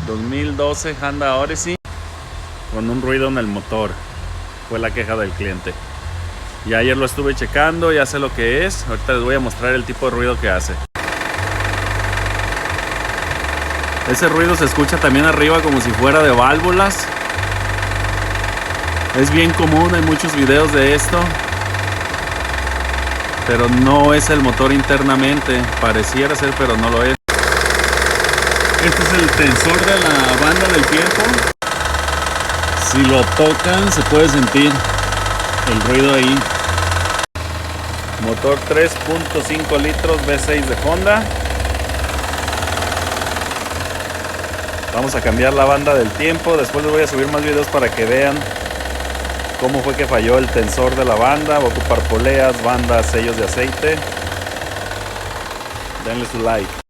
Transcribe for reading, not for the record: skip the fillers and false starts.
2012 Honda Odyssey con un ruido en el motor. Fue la queja del cliente. Y ayer lo estuve checando, ya sé lo que es. Ahorita les voy a mostrar el tipo de ruido que hace. Ese ruido se escucha también arriba como si fuera de válvulas. Es bien común, hay muchos videos de esto. Pero no es el motor internamente. Pareciera ser, pero no lo es. Este es el tensor de la banda del tiempo. Si lo tocan se puede sentir el ruido ahí. Motor 3.5 litros V6 de Honda. Vamos a cambiar la banda del tiempo. Después les voy a subir más videos para que vean cómo fue que falló el tensor de la banda. Va a ocupar poleas, bandas, sellos de aceite. Denle su like.